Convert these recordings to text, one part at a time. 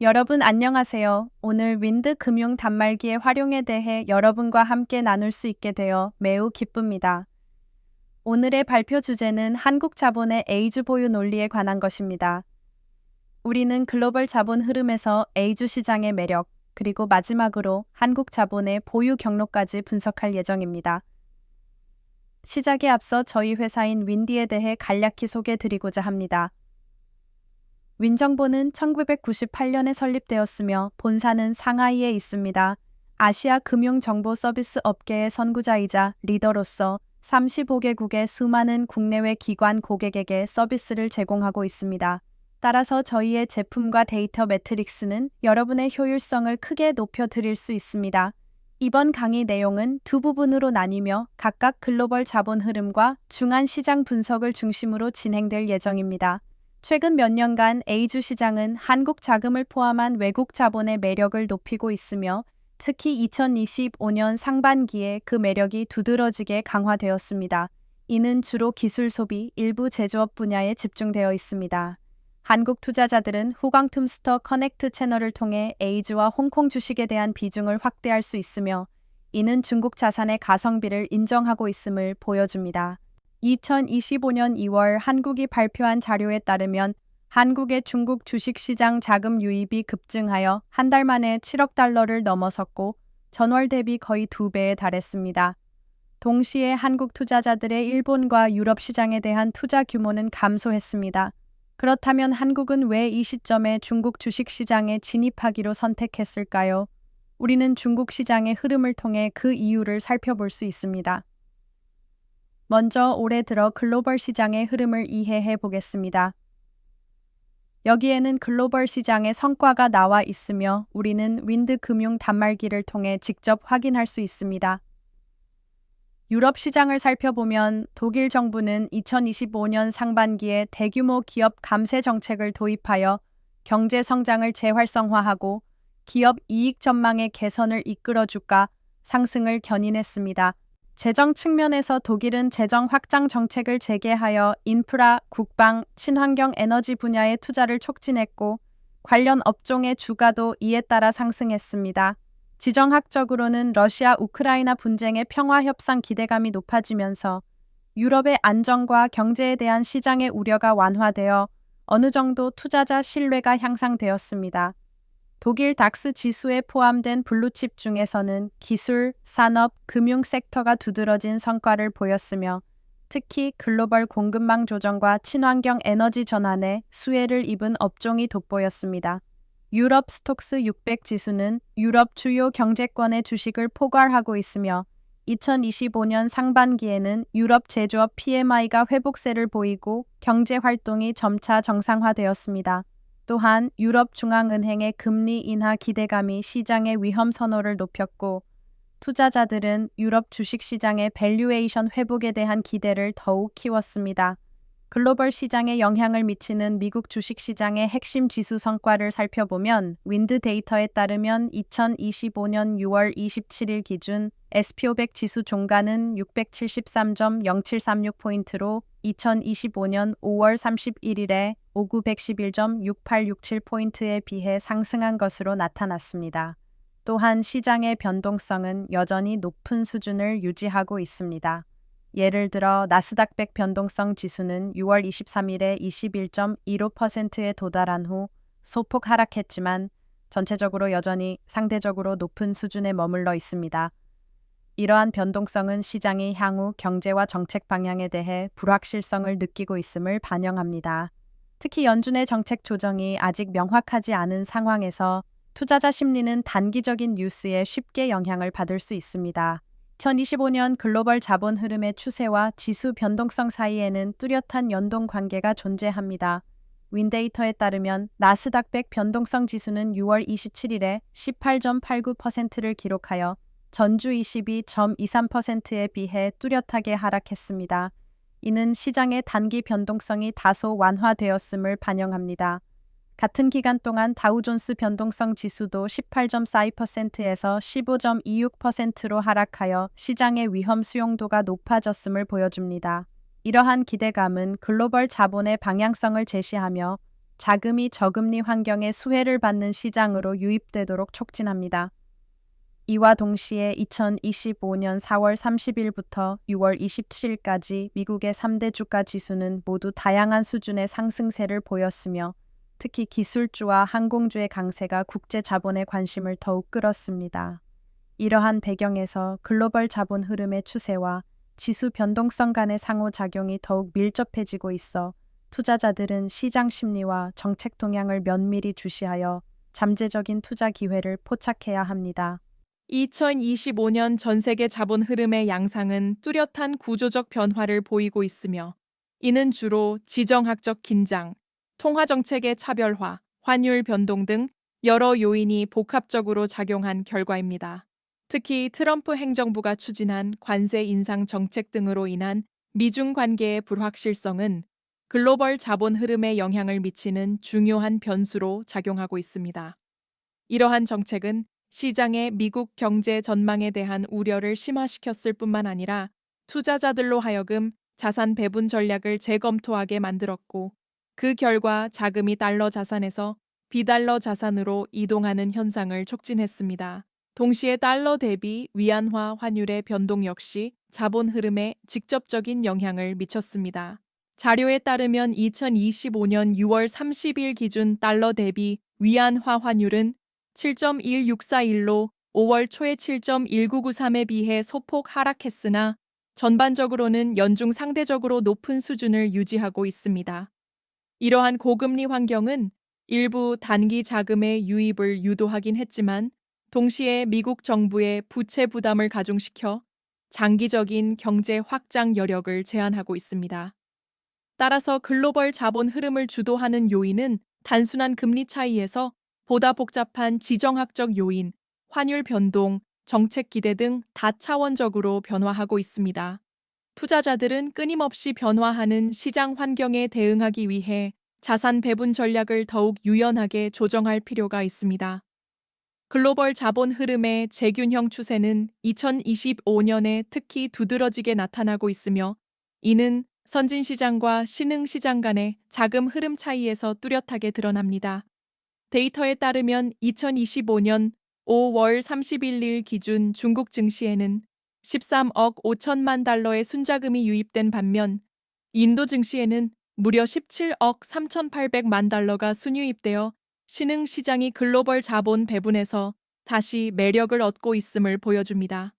여러분 안녕하세요. 오늘 윈드 금융 단말기의 활용에 대해 여러분과 함께 나눌 수 있게 되어 매우 기쁩니다. 오늘의 발표 주제는 한국 자본의 A주 보유 논리에 관한 것입니다. 우리는 글로벌 자본 흐름에서 A주 시장의 매력, 그리고 마지막으로 한국 자본의 보유 경로까지 분석할 예정입니다. 시작에 앞서 저희 회사인 윈디에 대해 간략히 소개드리고자 합니다. 윈정보는 1998년에 설립되었으며 본사는 상하이에 있습니다. 아시아 금융 정보 서비스 업계의 선구자이자 리더로서 35개국의 수많은 국내외 기관 고객에게 서비스를 제공하고 있습니다. 따라서 저희의 제품과 데이터 매트릭스는 여러분의 효율성을 크게 높여드릴 수 있습니다. 이번 강의 내용은 두 부분으로 나뉘며 각각 글로벌 자본 흐름과 중한 시장 분석을 중심으로 진행될 예정입니다. 최근 몇 년간 A주 시장은 한국 자금을 포함한 외국 자본의 매력을 높이고 있으며 특히 2025년 상반기에 그 매력이 두드러지게 강화되었습니다. 이는 주로 기술 소비, 일부 제조업 분야에 집중되어 있습니다. 한국 투자자들은 후광툼스터 커넥트 채널을 통해 A주와 홍콩 주식에 대한 비중을 확대할 수 있으며 이는 중국 자산의 가성비를 인정하고 있음을 보여줍니다. 2025년 2월 한국이 발표한 자료에 따르면 한국의 중국 주식시장 자금 유입이 급증하여 한 달 만에 7억 달러를 넘어섰고 전월 대비 거의 2배에 달했습니다. 동시에 한국 투자자들의 일본과 유럽 시장에 대한 투자 규모는 감소했습니다. 그렇다면 한국은 왜 이 시점에 중국 주식시장에 진입하기로 선택했을까요? 우리는 중국 시장의 흐름을 통해 그 이유를 살펴볼 수 있습니다. 먼저 올해 들어 글로벌 시장의 흐름을 이해해 보겠습니다. 여기에는 글로벌 시장의 성과가 나와 있으며 우리는 윈드 금융 단말기를 통해 직접 확인할 수 있습니다. 유럽 시장을 살펴보면 독일 정부는 2025년 상반기에 대규모 기업 감세 정책을 도입하여 경제 성장을 재활성화하고 기업 이익 전망의 개선을 이끌어줄까 상승을 견인했습니다. 재정 측면에서 독일은 재정 확장 정책을 재개하여 인프라, 국방, 친환경 에너지 분야의 투자를 촉진했고 관련 업종의 주가도 이에 따라 상승했습니다. 지정학적으로는 러시아 우크라이나 분쟁의 평화 협상 기대감이 높아지면서 유럽의 안정과 경제에 대한 시장의 우려가 완화되어 어느 정도 투자자 신뢰가 향상되었습니다. 독일 닥스 지수에 포함된 블루칩 중에서는 기술, 산업, 금융 섹터가 두드러진 성과를 보였으며 특히 글로벌 공급망 조정과 친환경 에너지 전환에 수혜를 입은 업종이 돋보였습니다. 유럽 스톡스 600 지수는 유럽 주요 경제권의 주식을 포괄하고 있으며 2025년 상반기에는 유럽 제조업 PMI가 회복세를 보이고 경제 활동이 점차 정상화되었습니다. 또한 유럽 중앙은행의 금리 인하 기대감이 시장의 위험 선호를 높였고 투자자들은 유럽 주식시장의 밸류에이션 회복에 대한 기대를 더욱 키웠습니다. 글로벌 시장에 영향을 미치는 미국 주식시장의 핵심 지수 성과를 살펴보면 윈드 데이터에 따르면 2025년 6월 27일 기준 SP500 지수 종가는 673.0736포인트로 2025년 5월 31일에 5911.6867포인트에 비해 상승한 것으로 나타났습니다. 또한 시장의 변동성은 여전히 높은 수준을 유지하고 있습니다. 예를 들어 나스닥 100 변동성 지수는 6월 23일에 21.15%에 도달한 후 소폭 하락했지만 전체적으로 여전히 상대적으로 높은 수준에 머물러 있습니다. 이러한 변동성은 시장이 향후 경제와 정책 방향에 대해 불확실성을 느끼고 있음을 반영합니다. 특히 연준의 정책 조정이 아직 명확하지 않은 상황에서 투자자 심리는 단기적인 뉴스에 쉽게 영향을 받을 수 있습니다. 2025년 글로벌 자본 흐름의 추세와 지수 변동성 사이에는 뚜렷한 연동 관계가 존재합니다. 윈데이터에 따르면 나스닥 100 변동성 지수는 6월 27일에 18.89%를 기록하여 전주 22.23%에 비해 뚜렷하게 하락했습니다. 이는 시장의 단기 변동성이 다소 완화되었음을 반영합니다. 같은 기간 동안 다우존스 변동성 지수도 18.42%에서 15.26%로 하락하여 시장의 위험 수용도가 높아졌음을 보여줍니다. 이러한 기대감은 글로벌 자본의 방향성을 제시하며 자금이 저금리 환경에 수혜를 받는 시장으로 유입되도록 촉진합니다. 이와 동시에 2025년 4월 30일부터 6월 27일까지 미국의 3대 주가 지수는 모두 다양한 수준의 상승세를 보였으며 특히 기술주와 항공주의 강세가 국제 자본의 관심을 더욱 끌었습니다. 이러한 배경에서 글로벌 자본 흐름의 추세와 지수 변동성 간의 상호작용이 더욱 밀접해지고 있어 투자자들은 시장 심리와 정책 동향을 면밀히 주시하여 잠재적인 투자 기회를 포착해야 합니다. 2025년 전 세계 자본 흐름의 양상은 뚜렷한 구조적 변화를 보이고 있으며 이는 주로 지정학적 긴장, 통화 정책의 차별화, 환율 변동 등 여러 요인이 복합적으로 작용한 결과입니다. 특히 트럼프 행정부가 추진한 관세 인상 정책 등으로 인한 미중 관계의 불확실성은 글로벌 자본 흐름에 영향을 미치는 중요한 변수로 작용하고 있습니다. 이러한 정책은 시장의 미국 경제 전망에 대한 우려를 심화시켰을 뿐만 아니라 투자자들로 하여금 자산 배분 전략을 재검토하게 만들었고 그 결과 자금이 달러 자산에서 비달러 자산으로 이동하는 현상을 촉진했습니다. 동시에 달러 대비 위안화 환율의 변동 역시 자본 흐름에 직접적인 영향을 미쳤습니다. 자료에 따르면 2025년 6월 30일 기준 달러 대비 위안화 환율은 7.1641로 5월 초의 7.1993에 비해 소폭 하락했으나 전반적으로는 연중 상대적으로 높은 수준을 유지하고 있습니다. 이러한 고금리 환경은 일부 단기 자금의 유입을 유도하긴 했지만 동시에 미국 정부의 부채 부담을 가중시켜 장기적인 경제 확장 여력을 제한하고 있습니다. 따라서 글로벌 자본 흐름을 주도하는 요인은 단순한 금리 차이에서 보다 복잡한 지정학적 요인, 환율 변동, 정책 기대 등 다차원적으로 변화하고 있습니다. 투자자들은 끊임없이 변화하는 시장 환경에 대응하기 위해 자산 배분 전략을 더욱 유연하게 조정할 필요가 있습니다. 글로벌 자본 흐름의 재균형 추세는 2025년에 특히 두드러지게 나타나고 있으며 이는 선진 시장과 신흥 시장 간의 자금 흐름 차이에서 뚜렷하게 드러납니다. 데이터에 따르면 2025년 5월 31일 기준 중국 증시에는 13억 5천만 달러의 순자금이 유입된 반면 인도 증시에는 무려 17억 3,800만 달러가 순유입되어 신흥 시장이 글로벌 자본 배분에서 다시 매력을 얻고 있음을 보여줍니다.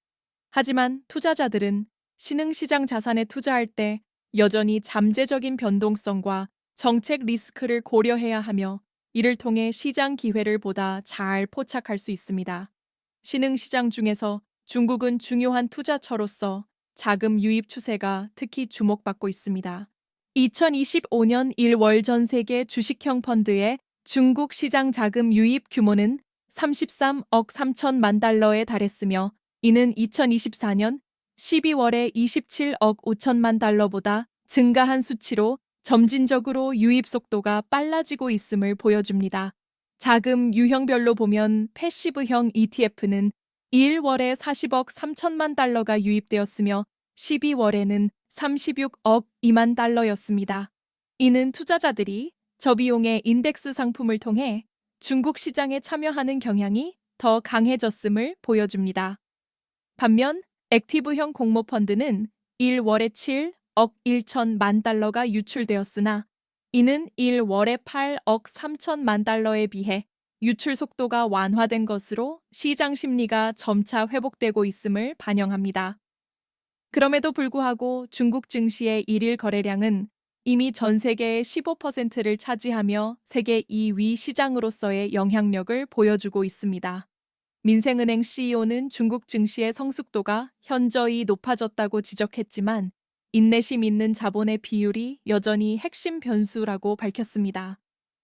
하지만 투자자들은 신흥 시장 자산에 투자할 때 여전히 잠재적인 변동성과 정책 리스크를 고려해야 하며 이를 통해 시장 기회를 보다 잘 포착할 수 있습니다. 신흥 시장 중에서 중국은 중요한 투자처로서 자금 유입 추세가 특히 주목받고 있습니다. 2025년 1월 전 세계 주식형 펀드의 중국 시장 자금 유입 규모는 33억 3천만 달러에 달했으며 이는 2024년 12월에 27억 5천만 달러보다 증가한 수치로 점진적으로 유입 속도가 빨라지고 있음을 보여줍니다. 자금 유형별로 보면 패시브형 ETF는 1월에 40억 3천만 달러가 유입되었으며 12월에는 36억 2만 달러였습니다. 이는 투자자들이 저비용의 인덱스 상품을 통해 중국 시장에 참여하는 경향이 더 강해졌음을 보여줍니다. 반면 액티브형 공모펀드는 1월에 7억 1천만 달러가 유출되었으나 이는 1월에 8억 3천만 달러에 비해 유출 속도가 완화된 것으로 시장 심리가 점차 회복되고 있음을 반영합니다. 그럼에도 불구하고 중국 증시의 일일 거래량은 이미 전 세계의 15%를 차지하며 세계 2위 시장으로서의 영향력을 보여주고 있습니다. 민생은행 CEO는 중국 증시의 성숙도가 현저히 높아졌다고 지적했지만 인내심 있는 자본의 비율이 여전히 핵심 변수라고 밝혔습니다.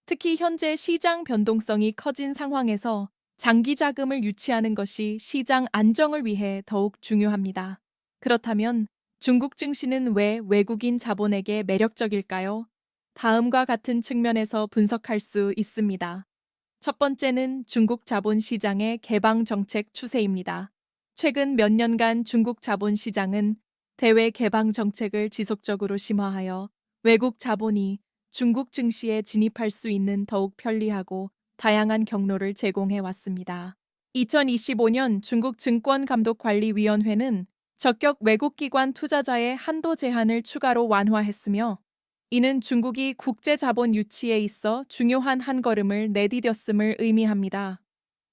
특히 현재 시장 변동성이 커진 상황에서 장기 자금을 유치하는 것이 시장 안정을 위해 더욱 중요합니다. 그렇다면 중국 증시는 왜 외국인 자본에게 매력적일까요? 다음과 같은 측면에서 분석할 수 있습니다. 첫 번째는 중국 자본 시장의 개방 정책 추세입니다. 최근 몇 년간 중국 자본 시장은 대외 개방 정책을 지속적으로 심화하여 외국 자본이 중국 증시에 진입할 수 있는 더욱 편리하고 다양한 경로를 제공해 왔습니다. 2025년 중국 증권감독관리위원회는 적격 외국 기관 투자자의 한도 제한을 추가로 완화했으며, 이는 중국이 국제 자본 유치에 있어 중요한 한 걸음을 내디뎠음을 의미합니다.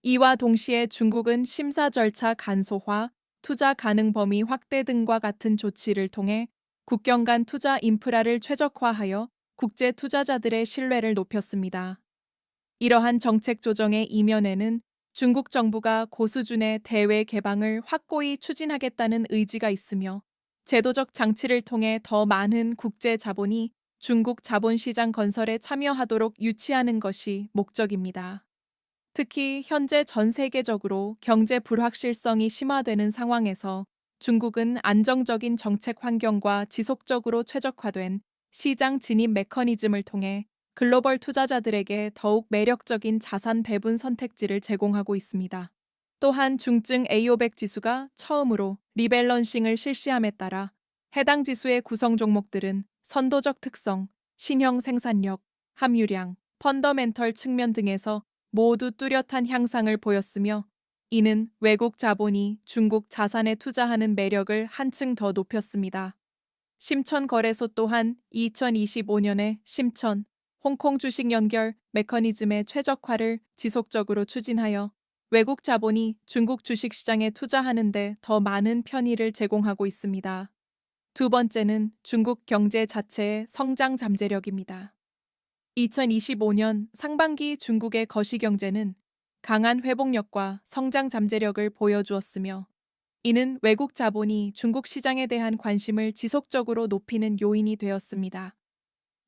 이와 동시에 중국은 심사 절차 간소화, 투자 가능 범위 확대 등과 같은 조치를 통해 국경 간 투자 인프라를 최적화하여 국제 투자자들의 신뢰를 높였습니다. 이러한 정책 조정의 이면에는 중국 정부가 고수준의 대외 개방을 확고히 추진하겠다는 의지가 있으며, 제도적 장치를 통해 더 많은 국제 자본이 중국 자본시장 건설에 참여하도록 유치하는 것이 목적입니다. 특히 현재 전 세계적으로 경제 불확실성이 심화되는 상황에서 중국은 안정적인 정책 환경과 지속적으로 최적화된 시장 진입 메커니즘을 통해 글로벌 투자자들에게 더욱 매력적인 자산 배분 선택지를 제공하고 있습니다. 또한 중증 A500 지수가 처음으로 리밸런싱을 실시함에 따라 해당 지수의 구성 종목들은 선도적 특성, 신형 생산력, 함유량, 펀더멘털 측면 등에서 모두 뚜렷한 향상을 보였으며, 이는 외국 자본이 중국 자산에 투자하는 매력을 한층 더 높였습니다. 심천 거래소 또한 2025년에 심천, 홍콩 주식 연결 메커니즘의 최적화를 지속적으로 추진하여 외국 자본이 중국 주식시장에 투자하는 데 더 많은 편의를 제공하고 있습니다. 두 번째는 중국 경제 자체의 성장 잠재력입니다. 2025년 상반기 중국의 거시경제는 강한 회복력과 성장 잠재력을 보여주었으며, 이는 외국 자본이 중국 시장에 대한 관심을 지속적으로 높이는 요인이 되었습니다.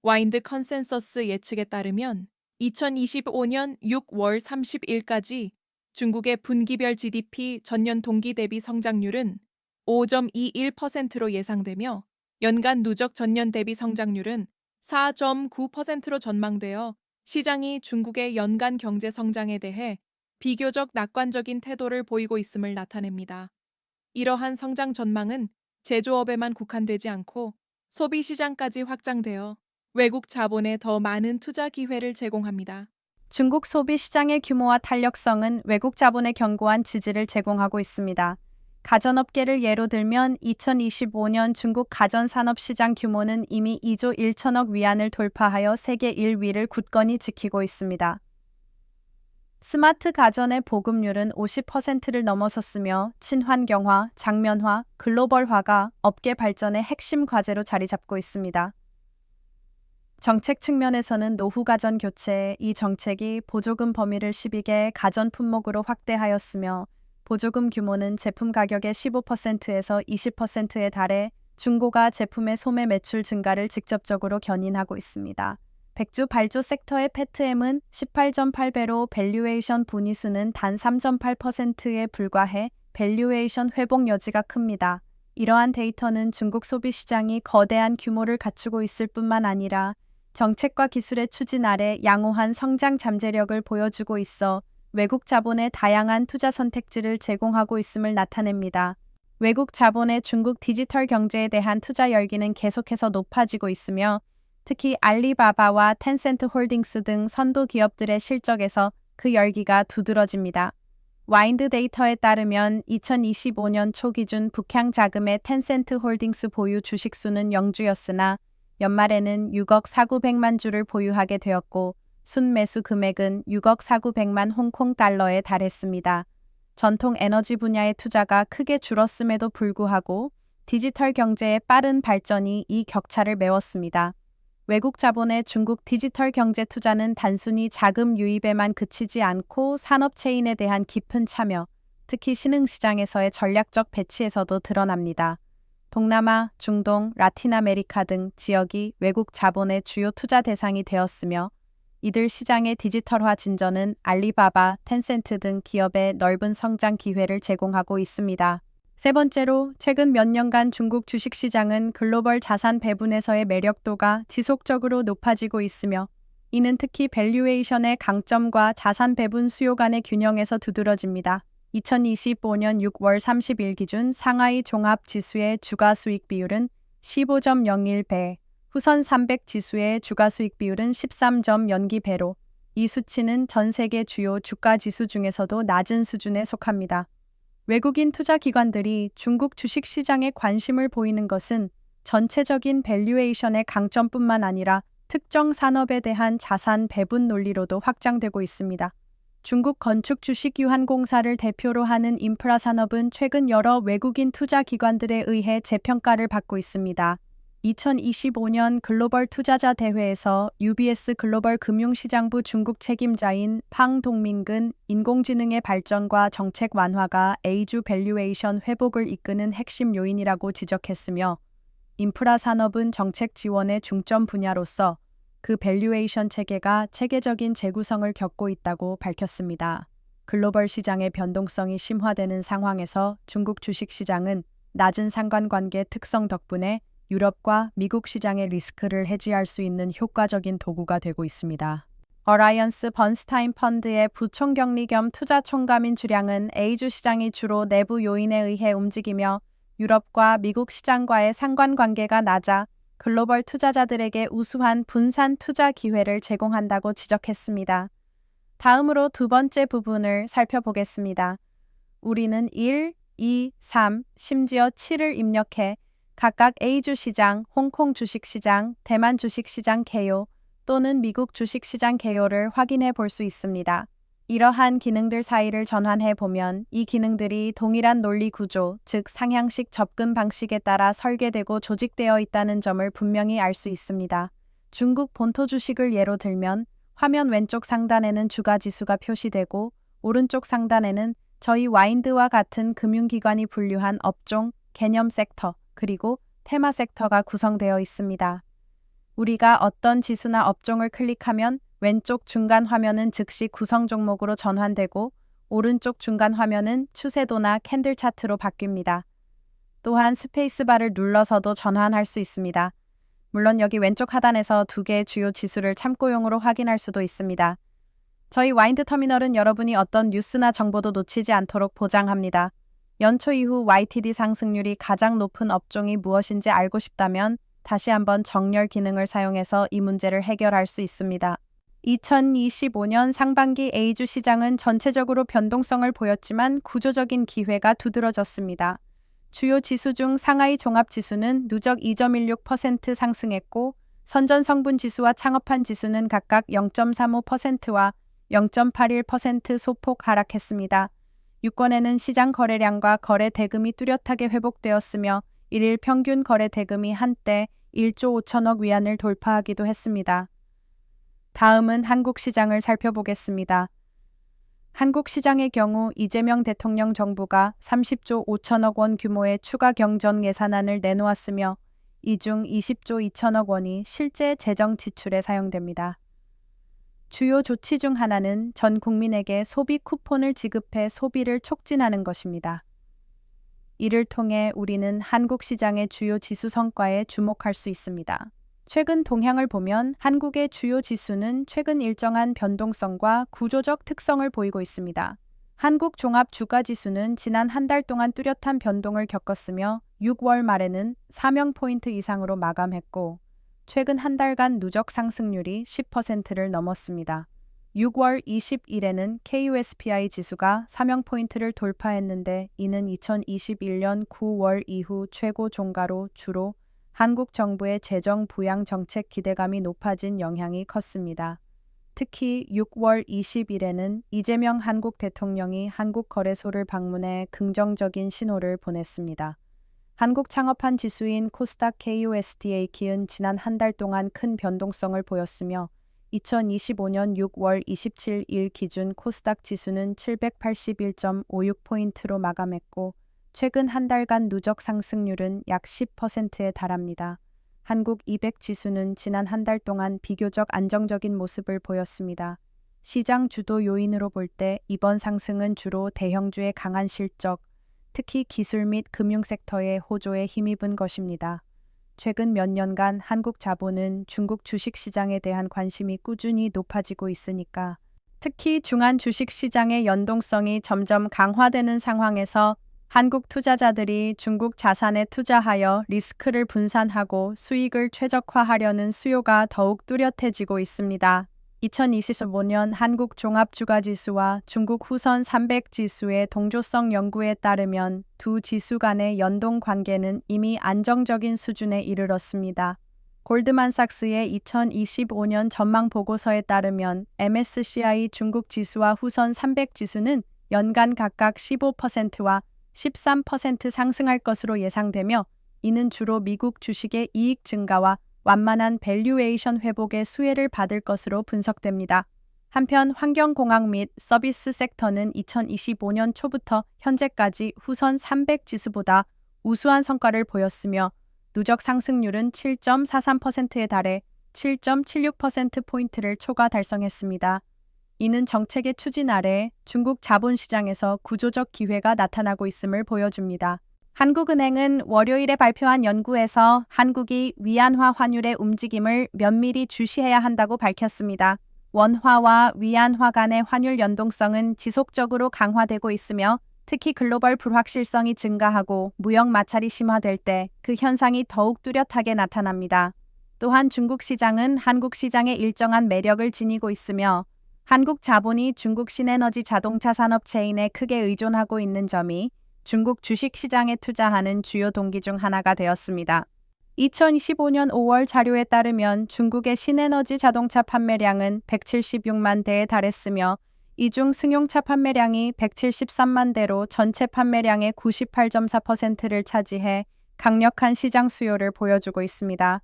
와인드 컨센서스 예측에 따르면 2025년 6월 30일까지 중국의 분기별 GDP 전년 동기 대비 성장률은 5.21%로 예상되며, 연간 누적 전년 대비 성장률은 4.9%로 전망되어 시장이 중국의 연간 경제 성장에 대해 비교적 낙관적인 태도를 보이고 있음을 나타냅니다. 이러한 성장 전망은 제조업에만 국한되지 않고 소비 시장까지 확장되어 외국 자본에 더 많은 투자 기회를 제공합니다. 중국 소비 시장의 규모와 탄력성은 외국 자본의 견고한 지지를 제공하고 있습니다. 가전업계를 예로 들면 2025년 중국 가전산업 시장 규모는 이미 2조 1천억 위안을 돌파하여 세계 1위를 굳건히 지키고 있습니다. 스마트 가전의 보급률은 50%를 넘어섰으며, 친환경화, 장면화, 글로벌화가 업계 발전의 핵심 과제로 자리 잡고 있습니다. 정책 측면에서는 노후 가전 교체, 이 정책이 보조금 범위를 12개 가전 품목으로 확대하였으며, 보조금 규모는 제품 가격의 15%에서 20%에 달해 중고가 제품의 소매 매출 증가를 직접적으로 견인하고 있습니다. 백주 발조 섹터의 페트엠은 18.8배로 밸류에이션 분위수는 단 3.8%에 불과해 밸류에이션 회복 여지가 큽니다. 이러한 데이터는 중국 소비 시장이 거대한 규모를 갖추고 있을 뿐만 아니라 정책과 기술의 추진 아래 양호한 성장 잠재력을 보여주고 있어 외국 자본의 다양한 투자 선택지를 제공하고 있음을 나타냅니다. 외국 자본의 중국 디지털 경제에 대한 투자 열기는 계속해서 높아지고 있으며, 특히 알리바바와 텐센트 홀딩스 등 선도 기업들의 실적에서 그 열기가 두드러집니다. 와인드 데이터에 따르면 2025년 초 기준 북향 자금의 텐센트 홀딩스 보유 주식수는 0주였으나 연말에는 6억 4,900만 주를 보유하게 되었고, 순매수 금액은 6억 4,900만 홍콩 달러에 달했습니다. 전통 에너지 분야의 투자가 크게 줄었음에도 불구하고 디지털 경제의 빠른 발전이 이 격차를 메웠습니다. 외국 자본의 중국 디지털 경제 투자는 단순히 자금 유입에만 그치지 않고 산업 체인에 대한 깊은 참여, 특히 신흥시장에서의 전략적 배치에서도 드러납니다. 동남아, 중동, 라틴 아메리카 등 지역이 외국 자본의 주요 투자 대상이 되었으며, 이들 시장의 디지털화 진전은 알리바바, 텐센트 등 기업의 넓은 성장 기회를 제공하고 있습니다. 세 번째로, 최근 몇 년간 중국 주식시장은 글로벌 자산 배분에서의 매력도가 지속적으로 높아지고 있으며, 이는 특히 밸류에이션의 강점과 자산 배분 수요 간의 균형에서 두드러집니다. 2025년 6월 30일 기준 상하이 종합 지수의 주가 수익 비율은 15.01배, 후선 300 지수의 주가 수익 비율은 13점 연기 배로. 이 수치는 전 세계 주요 주가 지수 중에서도 낮은 수준에 속합니다. 외국인 투자 기관들이 중국 주식 시장에 관심을 보이는 것은 전체적인 밸류에이션의 강점뿐만 아니라 특정 산업에 대한 자산 배분 논리로도 확장되고 있습니다. 중국 건축 주식 유한공사를 대표로 하는 인프라 산업은 최근 여러 외국인 투자 기관들에 의해 재평가를 받고 있습니다. 2025년 글로벌 투자자 대회에서 UBS 글로벌 금융시장부 중국 책임자인 팡 동민근 인공지능의 발전과 정책 완화가 A주 밸류에이션 회복을 이끄는 핵심 요인이라고 지적했으며 인프라 산업은 정책 지원의 중점 분야로서 그 밸류에이션 체계가 체계적인 재구성을 겪고 있다고 밝혔습니다. 글로벌 시장의 변동성이 심화되는 상황에서 중국 주식 시장은 낮은 상관관계 특성 덕분에 유럽과 미국 시장의 리스크를 해지할 수 있는 효과적인 도구가 되고 있습니다. 어라이언스 번스타인 펀드의 부총경리 겸 투자 총감인 주량은 A주 시장이 주로 내부 요인에 의해 움직이며 유럽과 미국 시장과의 상관관계가 낮아 글로벌 투자자들에게 우수한 분산 투자 기회를 제공한다고 지적했습니다. 다음으로 두 번째 부분을 살펴보겠습니다. 우리는 1, 2, 3, 심지어 7을 입력해 각각 A주 시장, 홍콩 주식시장, 대만 주식시장 개요 또는 미국 주식시장 개요를 확인해 볼 수 있습니다. 이러한 기능들 사이를 전환해 보면 이 기능들이 동일한 논리 구조, 즉 상향식 접근 방식에 따라 설계되고 조직되어 있다는 점을 분명히 알 수 있습니다. 중국 본토 주식을 예로 들면 화면 왼쪽 상단에는 주가 지수가 표시되고 오른쪽 상단에는 저희 와인드와 같은 금융기관이 분류한 업종, 개념 섹터, 그리고 테마 섹터가 구성되어 있습니다. 우리가 어떤 지수나 업종을 클릭하면 왼쪽 중간 화면은 즉시 구성 종목으로 전환되고 오른쪽 중간 화면은 추세도나 캔들 차트로 바뀝니다. 또한 스페이스바를 눌러서도 전환할 수 있습니다. 물론 여기 왼쪽 하단에서 두 개의 주요 지수를 참고용으로 확인할 수도 있습니다. 저희 와인드 터미널은 여러분이 어떤 뉴스나 정보도 놓치지 않도록 보장합니다. 연초 이후 YTD 상승률이 가장 높은 업종이 무엇인지 알고 싶다면 다시 한번 정렬 기능을 사용해서 이 문제를 해결할 수 있습니다. 2025년 상반기 A주 시장은 전체적으로 변동성을 보였지만 구조적인 기회가 두드러졌습니다. 주요 지수 중 상하이 종합지수는 누적 2.16% 상승했고 선전 성분 지수와 창업한 지수는 각각 0.35%와 0.81% 소폭 하락했습니다. 유권에는 시장 거래량과 거래 대금이 뚜렷하게 회복되었으며 일일 평균 거래 대금이 한때 1조 5천억 위안을 돌파하기도 했습니다. 다음은 한국 시장을 살펴보겠습니다. 한국 시장의 경우 이재명 대통령 정부가 30조 5천억 원 규모의 추가 경정 예산안을 내놓았으며 이 중 20조 2천억 원이 실제 재정 지출에 사용됩니다. 주요 조치 중 하나는 전 국민에게 소비 쿠폰을 지급해 소비를 촉진하는 것입니다. 이를 통해 우리는 한국 시장의 주요 지수 성과에 주목할 수 있습니다. 최근 동향을 보면 한국의 주요 지수는 최근 일정한 변동성과 구조적 특성을 보이고 있습니다. 한국 종합 주가 지수는 지난 한 달 동안 뚜렷한 변동을 겪었으며 6월 말에는 4명포인트 이상으로 마감했고 최근 한 달간 누적 상승률이 10%를 넘었습니다. 6월 20일에는 KUSPI 지수가 4명포인트를 돌파했는데 이는 2021년 9월 이후 최고 종가로 주로 한국 정부의 재정 부양 정책 기대감이 높아진 영향이 컸습니다. 특히 6월 20일에는 이재명 한국 대통령이 한국거래소를 방문해 긍정적인 신호를 보냈습니다. 한국 창업한 지수인 코스닥 KUSDA 키은 지난 한 달 동안 큰 변동성을 보였으며 2025년 6월 27일 기준 코스닥 지수는 781.56포인트로 마감했고 최근 한 달간 누적 상승률은 약 10%에 달합니다. 한국 200 지수는 지난 한 달 동안 비교적 안정적인 모습을 보였습니다. 시장 주도 요인으로 볼 때 이번 상승은 주로 대형주의 강한 실적, 특히 기술 및 금융 섹터의 호조에 힘입은 것입니다. 최근 몇 년간 한국 자본은 중국 주식시장에 대한 관심이 꾸준히 높아지고 있으니까 특히 중한 주식시장의 연동성이 점점 강화되는 상황에서 한국 투자자들이 중국 자산에 투자하여 리스크를 분산하고 수익을 최적화하려는 수요가 더욱 뚜렷해지고 있습니다. 2025년 한국 종합주가지수와 중국 후선 300 지수의 동조성 연구에 따르면 두 지수 간의 연동 관계는 이미 안정적인 수준에 이르렀습니다. 골드만삭스의 2025년 전망 보고서에 따르면 MSCI 중국 지수와 후선 300 지수는 연간 각각 15%와 13% 상승할 것으로 예상되며, 이는 주로 미국 주식의 이익 증가와 완만한 밸류에이션 회복의 수혜를 받을 것으로 분석됩니다. 한편 환경공학 및 서비스 섹터는 2025년 초부터 현재까지 후선 300 지수보다 우수한 성과를 보였으며 누적 상승률은 7.43%에 달해 7.76%포인트를 초과 달성했습니다. 이는 정책의 추진 아래 중국 자본시장에서 구조적 기회가 나타나고 있음을 보여줍니다. 한국은행은 월요일에 발표한 연구에서 한국이 위안화 환율의 움직임을 면밀히 주시해야 한다고 밝혔습니다. 원화와 위안화 간의 환율 연동성은 지속적으로 강화되고 있으며, 특히 글로벌 불확실성이 증가하고 무역 마찰이 심화될 때 그 현상이 더욱 뚜렷하게 나타납니다. 또한 중국 시장은 한국 시장에 일정한 매력을 지니고 있으며, 한국 자본이 중국 신에너지 자동차 산업 체인에 크게 의존하고 있는 점이 중국 주식 시장에 투자하는 주요 동기 중 하나가 되었습니다. 2025년 5월 자료에 따르면 중국의 신에너지 자동차 판매량은 176만 대에 달했으며, 이 중 승용차 판매량이 173만 대로 전체 판매량의 98.4%를 차지해 강력한 시장 수요를 보여주고 있습니다.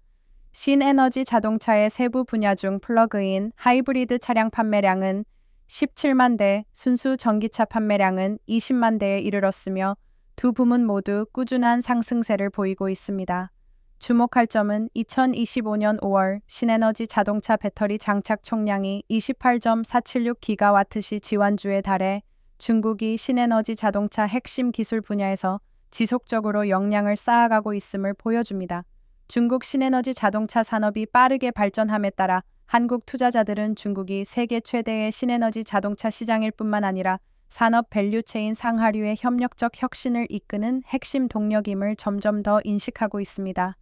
신에너지 자동차의 세부 분야 중 플러그인 하이브리드 차량 판매량은 17만 대, 순수 전기차 판매량은 20만 대에 이르렀으며 두 부문 모두 꾸준한 상승세를 보이고 있습니다. 주목할 점은 2025년 5월 신에너지 자동차 배터리 장착 총량이 28.476기가와트시 지난주에 달해 중국이 신에너지 자동차 핵심 기술 분야에서 지속적으로 역량을 쌓아가고 있음을 보여줍니다. 중국 신에너지 자동차 산업이 빠르게 발전함에 따라 한국 투자자들은 중국이 세계 최대의 신에너지 자동차 시장일 뿐만 아니라 산업 밸류체인 상하류의 협력적 혁신을 이끄는 핵심 동력임을 점점 더 인식하고 있습니다.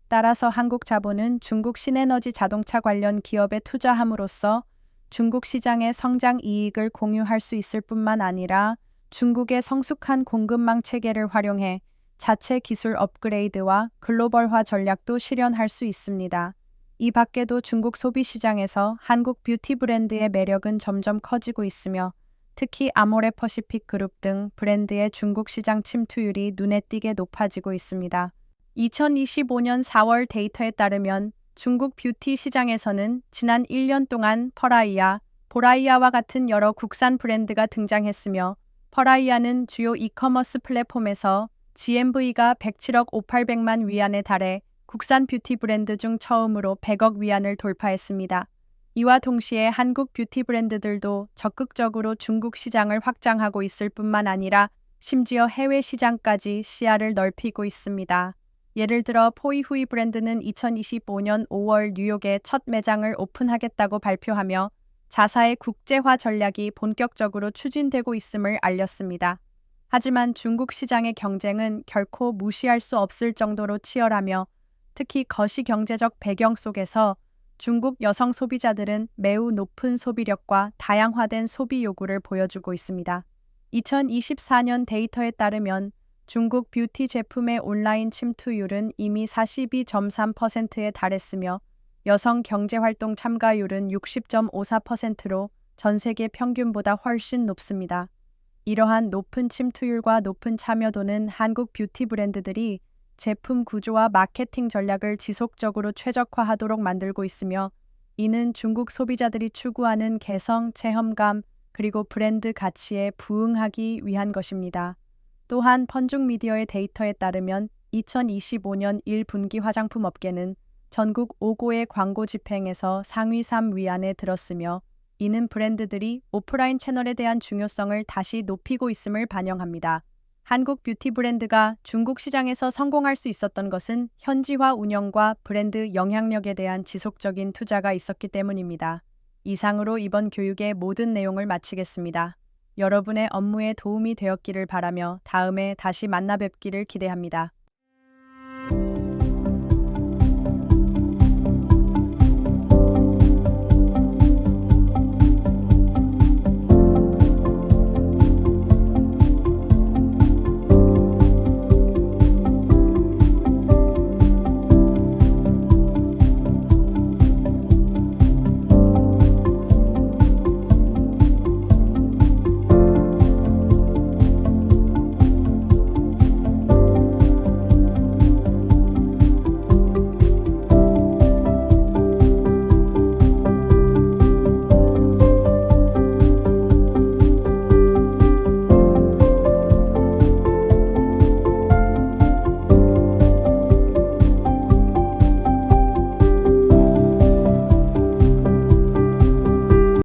따라서 한국 자본은 중국 신에너지 자동차 관련 기업에 투자함으로써 중국 시장의 성장 이익을 공유할 수 있을 뿐만 아니라 중국의 성숙한 공급망 체계를 활용해 자체 기술 업그레이드와 글로벌화 전략도 실현할 수 있습니다. 이 밖에도 중국 소비 시장에서 한국 뷰티 브랜드의 매력은 점점 커지고 있으며, 특히 아모레 퍼시픽 그룹 등 브랜드의 중국 시장 침투율이 눈에 띄게 높아지고 있습니다. 2025년 4월 데이터에 따르면 중국 뷰티 시장에서는 지난 1년 동안 퍼라이아, 보라이아와 같은 여러 국산 브랜드가 등장했으며, 퍼라이아는 주요 이커머스 플랫폼에서 GMV가 107억 5,800만 위안에 달해 국산 뷰티 브랜드 중 처음으로 100억 위안을 돌파했습니다. 이와 동시에 한국 뷰티 브랜드들도 적극적으로 중국 시장을 확장하고 있을 뿐만 아니라 심지어 해외 시장까지 시야를 넓히고 있습니다. 예를 들어 포이후이 브랜드는 2025년 5월 뉴욕에 첫 매장을 오픈하겠다고 발표하며 자사의 국제화 전략이 본격적으로 추진되고 있음을 알렸습니다. 하지만 중국 시장의 경쟁은 결코 무시할 수 없을 정도로 치열하며, 특히 거시 경제적 배경 속에서 중국 여성 소비자들은 매우 높은 소비력과 다양화된 소비 요구를 보여주고 있습니다. 2024년 데이터에 따르면 중국 뷰티 제품의 온라인 침투율은 이미 42.3%에 달했으며, 여성 경제활동 참가율은 60.54%로 전 세계 평균보다 훨씬 높습니다. 이러한 높은 침투율과 높은 참여도는 한국 뷰티 브랜드들이 제품 구조와 마케팅 전략을 지속적으로 최적화하도록 만들고 있으며, 이는 중국 소비자들이 추구하는 개성, 체험감, 그리고 브랜드 가치에 부응하기 위한 것입니다. 또한 펀중 미디어의 데이터에 따르면 2025년 1분기 화장품 업계는 전국 5고의 광고 집행에서 상위 3위 안에 들었으며, 이는 브랜드들이 오프라인 채널에 대한 중요성을 다시 높이고 있음을 반영합니다. 한국 뷰티 브랜드가 중국 시장에서 성공할 수 있었던 것은 현지화 운영과 브랜드 영향력에 대한 지속적인 투자가 있었기 때문입니다. 이상으로 이번 교육의 모든 내용을 마치겠습니다. 여러분의 업무에 도움이 되었기를 바라며 다음에 다시 만나 뵙기를 기대합니다.